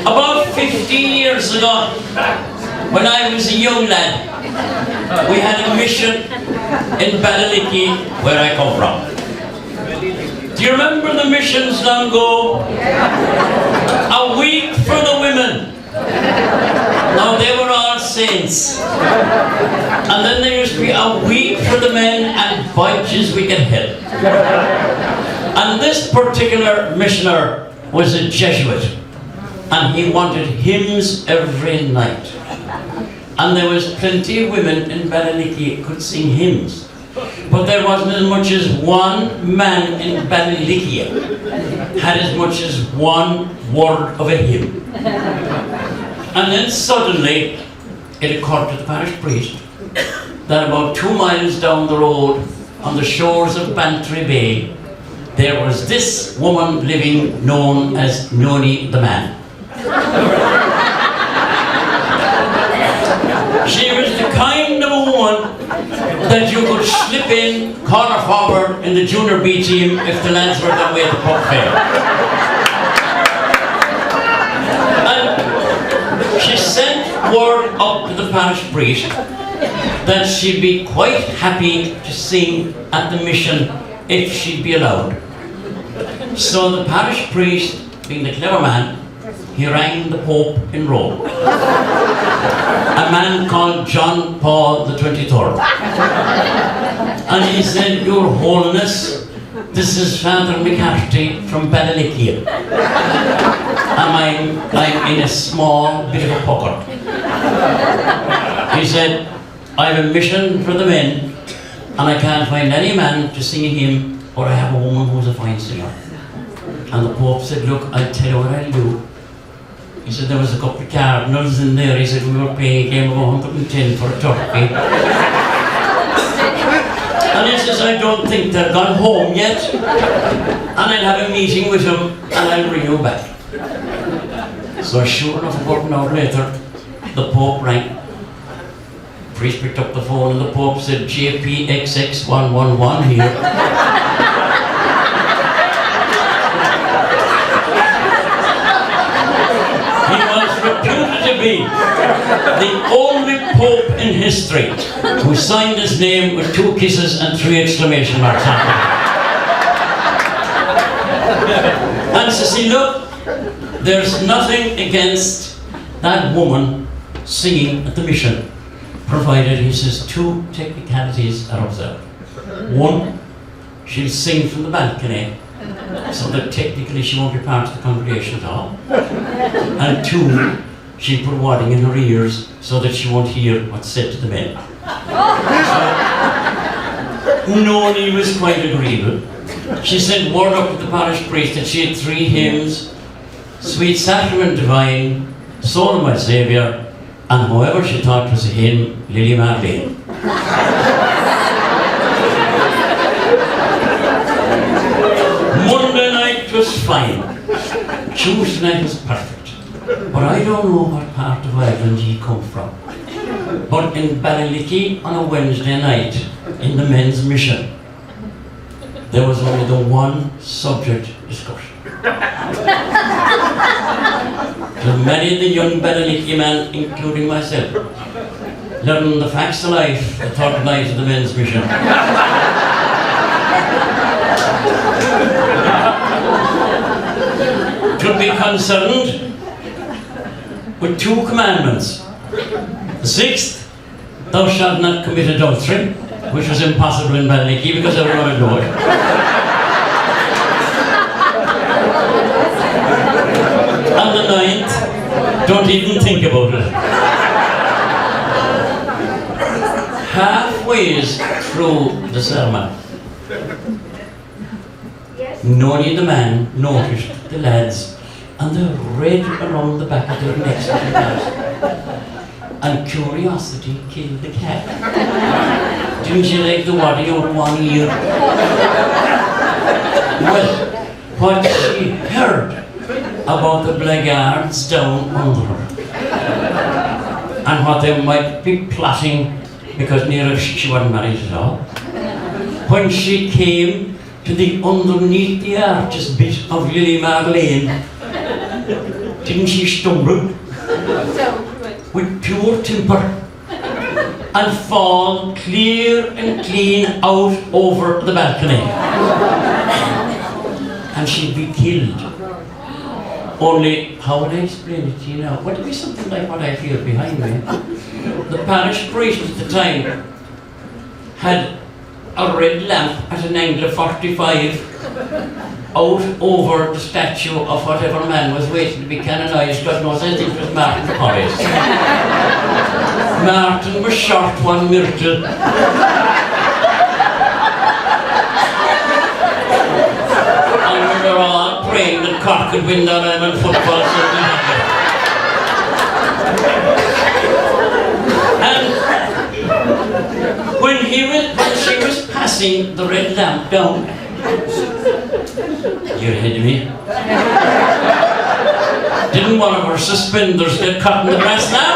About 50 years ago, when I was a young lad, we had a mission in Ballylickey, where I come from. Do you remember the missions long ago? A week for the women. Now they were all saints. And then there used to be a week for the men, and bunches we could help. And this particular missioner was a Jesuit, and he wanted hymns every night. And there was plenty of women in Ballylickey who could sing hymns. But there wasn't as much as one man in Ballylickey had as much as one word of a hymn. And then suddenly it occurred to the parish priest that about 2 miles down the road, on the shores of Bantry Bay, there was this woman living known as Noni the Man. She was the kind of a woman that you could slip in corner forward in the junior B team if the lads were that way at the pub fair. And she sent word up to the parish priest that she'd be quite happy to sing at the mission if she'd be allowed. So the parish priest, being the clever man, he rang the Pope in Rome, a man called John Paul the 23rd. And he said, "Your Holiness, this is Father McCarthy from Ballylickey. And I'm in a small bit of a pucker." He said, "I have a mission for the men, and I can't find any man to sing a hymn, or I have a woman who's a fine singer." And the Pope said, "Look, I'll tell you what I'll do." He said, "There was a couple of cardinals in there." He said, "We were paying a game of 110 for a turkey." And he says, "I don't think they've gone home yet. And I'll have a meeting with them, and I'll bring you back." So sure enough, about an hour later, the Pope rang. The priest picked up the phone, and the Pope said, "JPXX111 here." To be the only Pope in history who signed his name with 2 kisses and 3 exclamation marks after it. And so see, look, there's nothing against that woman singing at the mission, provided, he says, 2 technicalities are observed. 1, she'll sing from the balcony, so that technically she won't be part of the congregation at all. And 2, she'll put wadding in her ears so that she won't hear what's said to the men. So, Noni was quite agreeable. She sent word up to the parish priest that she had 3 hymns: Sweet Sacrament Divine, Soul of My Saviour, and however she thought was a hymn, Lily Marlene. Monday night was fine. Tuesday night was perfect. But I don't know what part of Ireland he come from. But in Ballylickey on a Wednesday night, in the men's mission, there was only the one subject discussion. So many of the young Ballylickey men, including myself, learning the facts of life the third night of the men's mission. To be concerned with 2 commandments. The 6th, thou shalt not commit adultery, which was impossible in Ballylickey because everyone would know it. And the 9th, don't even think about it. Halfway through the sermon, Noni the Man noticed the lads and the red around the back of their necks and their mouths. And curiosity killed the cat. Didn't you like the waddy out of one ear? Well, what she heard about the blackguards down under her, and what they might be plotting, because near she wasn't married at all, when she came to the underneath the arches bit of Lily Marlene, didn't she stumble with pure temper and fall clear and clean out over the balcony. And she'd be killed. Only, how would I explain it to you now? Would it be something like what I feel behind me? The parish priest at the time had a red lamp at an angle of 45 out over the statue of whatever man was waiting to be canonised. God knows, I think it was Martin Porres. Martin was short one miracle. And we were all praying that Cork could win that Ireland football so we had it. And when she was passing the red lamp down, you're ahead of me. Didn't one of her suspenders get caught in the grass now?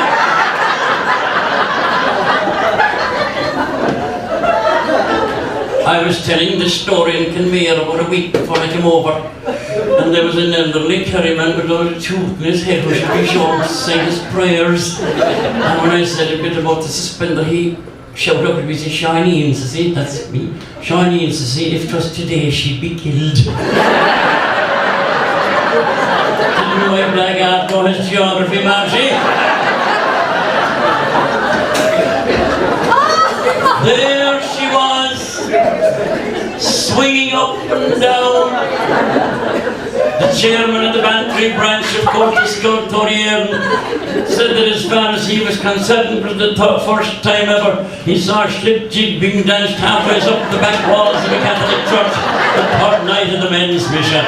I was telling this story in Kenmare about a week before I came over, and there was an elderly Kerryman with a tooth in his head who should be sure to say his prayers. And when I said a bit about the suspender, he shouted up at me, said, Shawnean, says he, that's me, Shawnean, says he, if it was today, she'd be killed. Didn't know my black art know his geography, Margie. There she was, swinging up and down. The chairman of the Bantry branch of Cortes Cultorian said that as far as he was concerned, it was the first time ever he saw a slip jig being danced halfway up the back walls of a Catholic church the third night of the men's mission.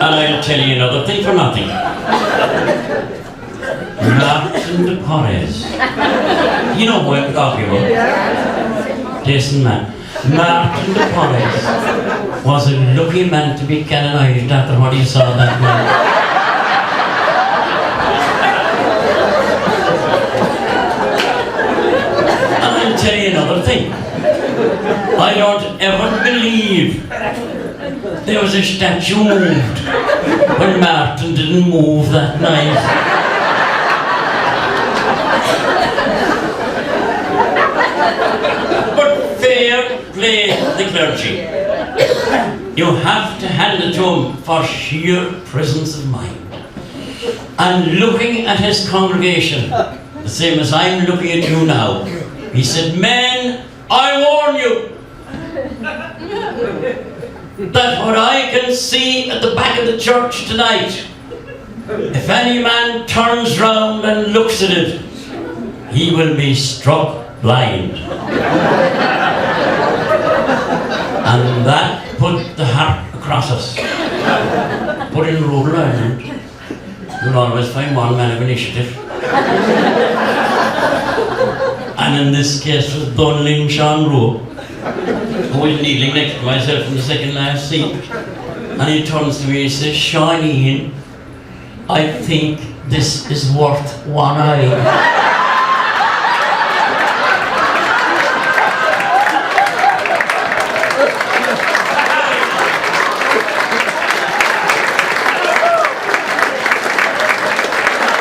And I'll tell you another thing for nothing. Martin de Porres. You know who I'm talking about? Decent man. Martin de Porres was a lucky man to be canonised after what he saw that night. And I'll tell you another thing. I don't ever believe there was a statue moved when Martin didn't move that night. Play the clergy. You have to hand it to him for sheer presence of mind. And looking at his congregation, the same as I'm looking at you now, he said, men, I warn you that what I can see at the back of the church tonight, if any man turns round and looks at it, he will be struck blind. And that put the heart across us. But in rural Ireland, you'll always find one man of initiative. And in this case was Donlin Sean Rowe, who was kneeling next to myself in the second last seat. And he turns to me and says, Shawnean, I think this is worth one eye.